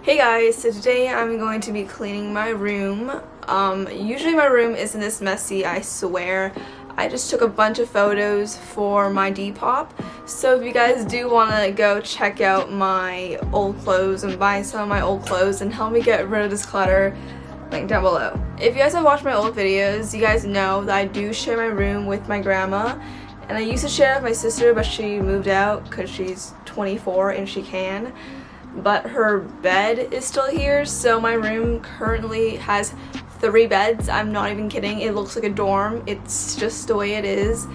Hey guys, so today I'm going to be cleaning my room. Usually my room isn't this messy, I swear. I just took a bunch of photos for my Depop. So if you guys do want to go check out my old clothes and buy some of my old clothes and help me get rid of this clutter, link down below. If you guys have watched my old videos, you guys know that I do share my room with my grandma. And I used to share it with my sister, but she moved out because she's 24 and she can. But her bed is still here, so my room currently has 3 beds. I'm not even kidding. It looks like a dorm. It's just the way it is.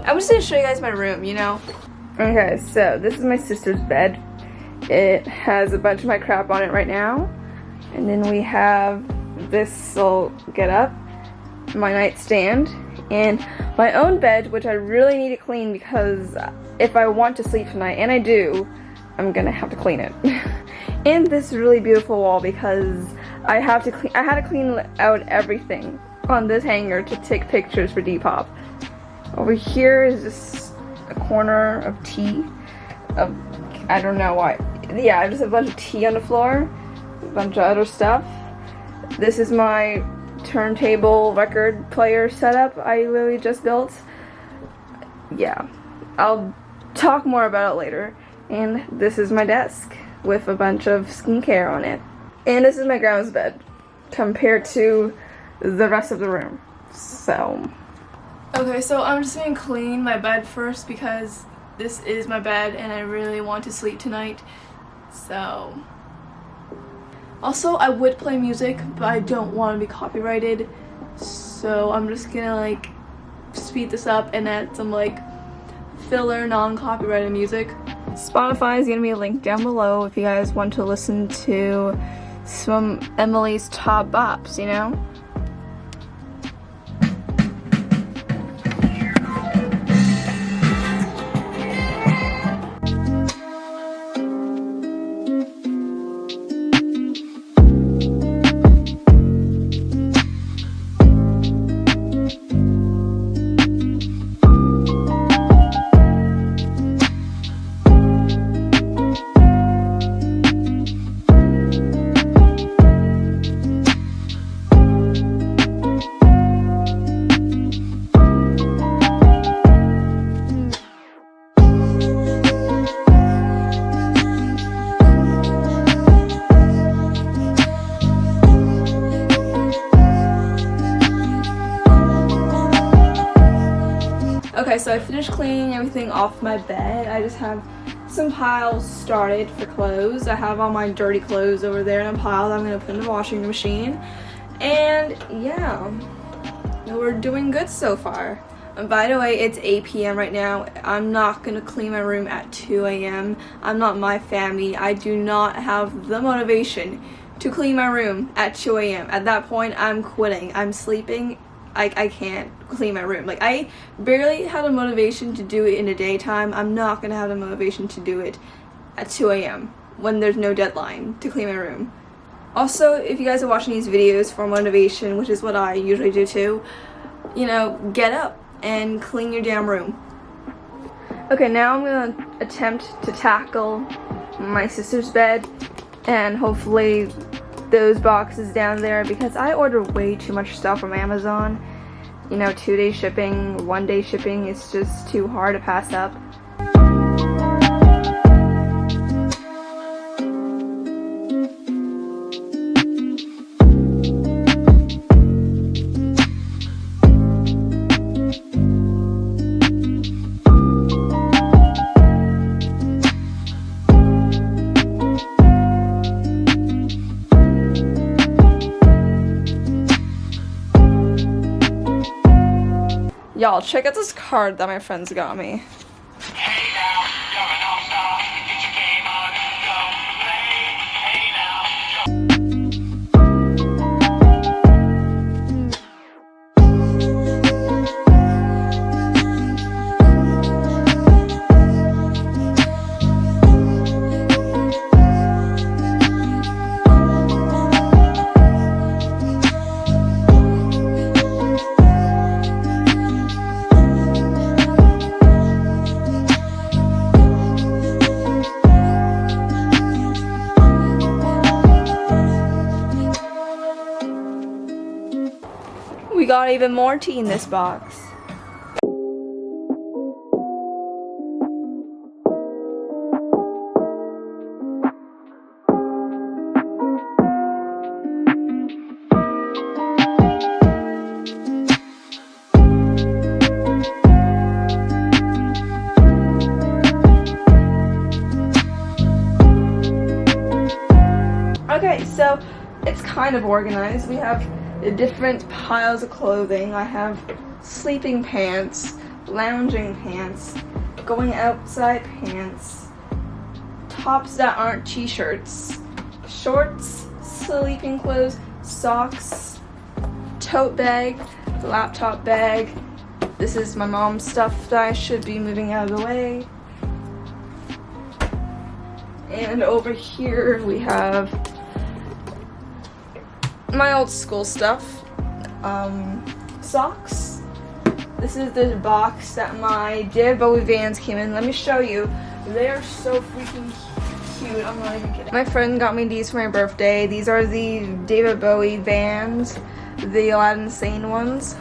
I'm just gonna show you guys my room, you know? Okay, so this is my sister's bed. It has a bunch of my crap on it right now. And then we have this little get up, my nightstand, and my own bed, which I really need to clean because if I want to sleep tonight, and I do, I'm gonna have to clean it. And this really beautiful wall because I had to clean out everything on this hanger to take pictures for Depop. Over here is just a corner of tea. I don't know why. Yeah, just a bunch of tea on the floor, a bunch of other stuff. This is my turntable record player setup I literally just built. Yeah, I'll talk more about it later. And this is my desk with a bunch of skincare on it. And this is my grandma's bed compared to the rest of the room. So, okay, so I'm just gonna clean my bed first because this is my bed and I really want to sleep tonight. So, also I would play music, but I don't want to be copyrighted. So I'm just gonna speed this up and add some filler non-copyrighted music. Spotify is going to be linked down below if you guys want to listen to some Emily's top bops, you know? Okay, so I finished cleaning everything off my bed. I just have some piles started for clothes. I have all my dirty clothes over there in a pile that I'm going to put in the washing machine. And yeah, we're doing good so far. And by the way, it's 8 p.m. right now. I'm not going to clean my room at 2 a.m. I'm not my family. I do not have the motivation to clean my room at 2 a.m. At that point, I'm quitting. I'm sleeping. I can't clean my room. I barely had a motivation to do it in the daytime. I'm not gonna have the motivation to do it at 2 a.m. when there's no deadline to clean my room. Also, if you guys are watching these videos for motivation, which is what I usually do too, you know, get up and clean your damn room. Okay, now I'm gonna attempt to tackle my sister's bed and hopefully those boxes down there because I order way too much stuff from Amazon. You know, 2-day shipping, 1-day shipping, it's just too hard to pass up. Y'all, check out this card that my friends got me. Hey now, you're an all-star. Get your game on, go play. Hey We got even more tea in this box. Okay, so it's kind of organized. We have different piles of clothing. I have sleeping pants, lounging pants, going outside pants, tops that aren't t-shirts, shorts, sleeping clothes, socks, tote bag, laptop bag. This is my mom's stuff that I should be moving out of the way. And over here we have my old school stuff, socks. This is the box that my David Bowie Vans came in. Let me show you. They're so freaking cute. I'm not even kidding. My friend got me these for my birthday. These are the David Bowie Vans, the Aladdin Sane ones.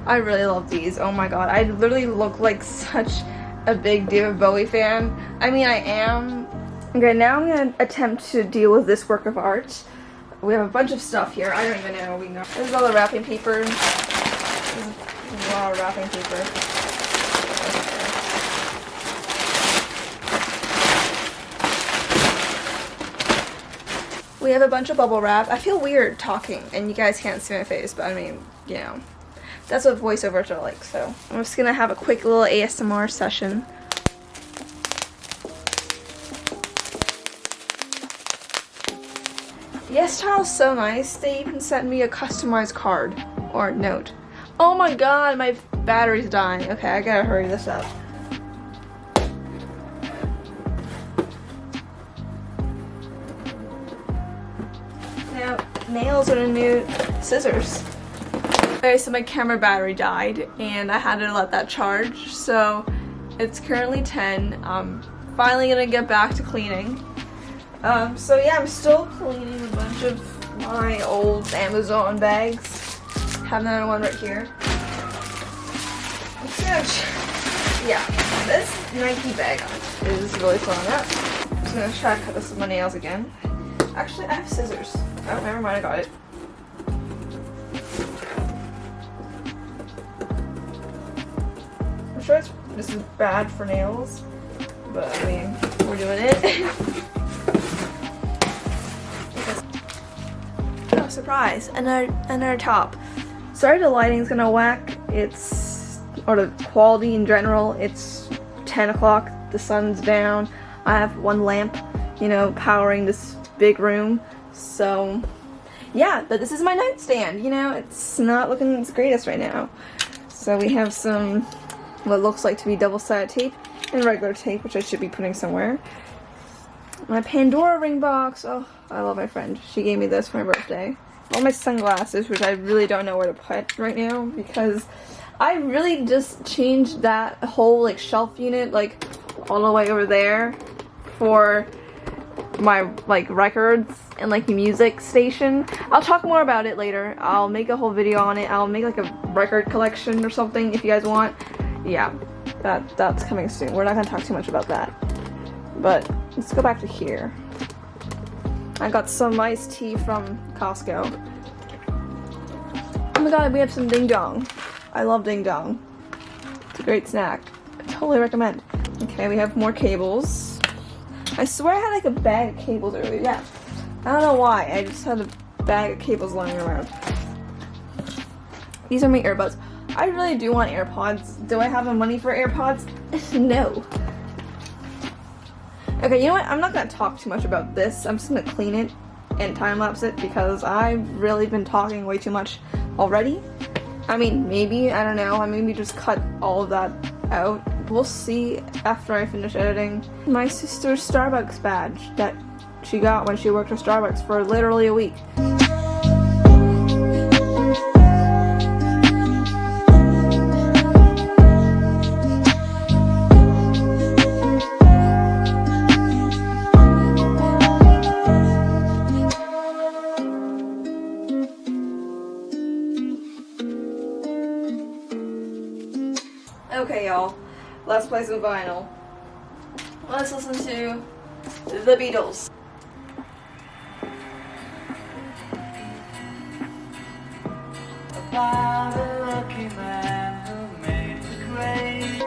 I really love these. Oh my god, I literally look like such a big David Bowie fan. I mean, I am. Okay, now I'm gonna attempt to deal with this work of art. We have a bunch of stuff here. I don't even know what we know. This is all the wrapping paper. This is a lot of wrapping paper. We have a bunch of bubble wrap. I feel weird talking, and you guys can't see my face, but I mean, you know, that's what voiceovers are like, so. I'm just gonna have a quick little ASMR session. Yes, Charles, so nice. They even sent me a customized card or note. Oh my god, my battery's dying. Okay, I gotta hurry this up. Now, nails are the new scissors. Okay, so my camera battery died and I had to let that charge. So it's currently 10. I'm finally gonna get back to cleaning. So yeah, I'm still cleaning a bunch of my old Amazon bags. Have another one right here. Yeah, this Nike bag is really filling up. I'm just gonna try to cut this with my nails again. Actually, I have scissors. Oh, never mind, I got it. I'm sure this is bad for nails, but I mean, we're doing it. Oh, surprise, another top. Sorry the lighting's gonna whack, or the quality in general. It's 10 o'clock, the sun's down. I have one lamp, you know, powering this big room. So, yeah, but this is my nightstand, you know, it's not looking its greatest right now. So we have some, what looks like to be double-sided tape and regular tape, which I should be putting somewhere. My Pandora ring box. Oh, I love my friend. She gave me this for my birthday. All my sunglasses, which I really don't know where to put right now because I really just changed that whole like shelf unit like all the way over there for my like records and like music station. I'll talk more about it later. I'll make a whole video on it. I'll make like a record collection or something if you guys want. Yeah, that's coming soon. We're not gonna talk too much about that. But let's go back to here. I got some iced tea from Costco. Oh my god, we have some ding dong. I love ding dong. It's a great snack. I totally recommend. Okay, we have more cables. I swear I had like a bag of cables earlier. Yeah. I don't know why. I just had a bag of cables lying around. These are my earbuds. I really do want AirPods. Do I have the money for AirPods? No. Okay, you know what? I'm not going to talk too much about this. I'm just going to clean it and time-lapse it because I've really been talking way too much already. I mean, maybe, I don't know. I maybe just cut all of that out. We'll see after I finish editing. My sister's Starbucks badge that she got when she worked at Starbucks for literally a week. let's play some vinyl. Let's listen to the Beatles. About a lucky man who made the grade.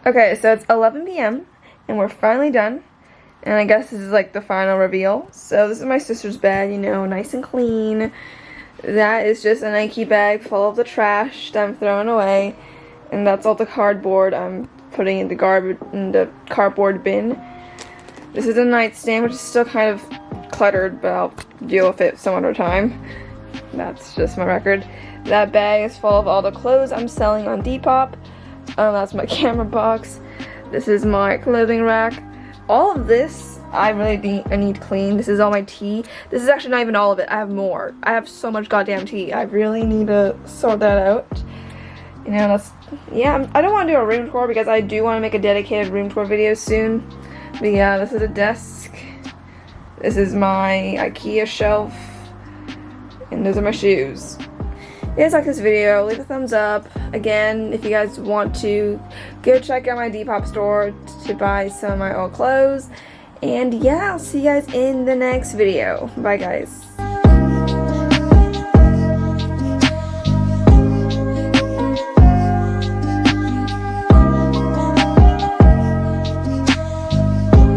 Okay, so it's 11 p.m. and we're finally done. And I guess this is like the final reveal. So this is my sister's bed, you know, nice and clean. That is just a Nike bag full of the trash that I'm throwing away. And that's all the cardboard I'm putting in the cardboard bin. This is a nightstand, which is still kind of cluttered, but I'll deal with it some other time. That's just my record. That bag is full of all the clothes I'm selling on Depop. That's my camera box. This is my clothing rack. All of this I need clean. This is all my tea. This is actually not even all of it. I have more. I have so much goddamn tea. I really need to sort that out. You know, I don't want to do a room tour because I do want to make a dedicated room tour video soon. But yeah, this is a desk. This is my IKEA shelf. And those are my shoes. If you guys like this video, leave a thumbs up. Again, if you guys want to, go check out my Depop store to buy some of my old clothes. And yeah, I'll see you guys in the next video. Bye guys.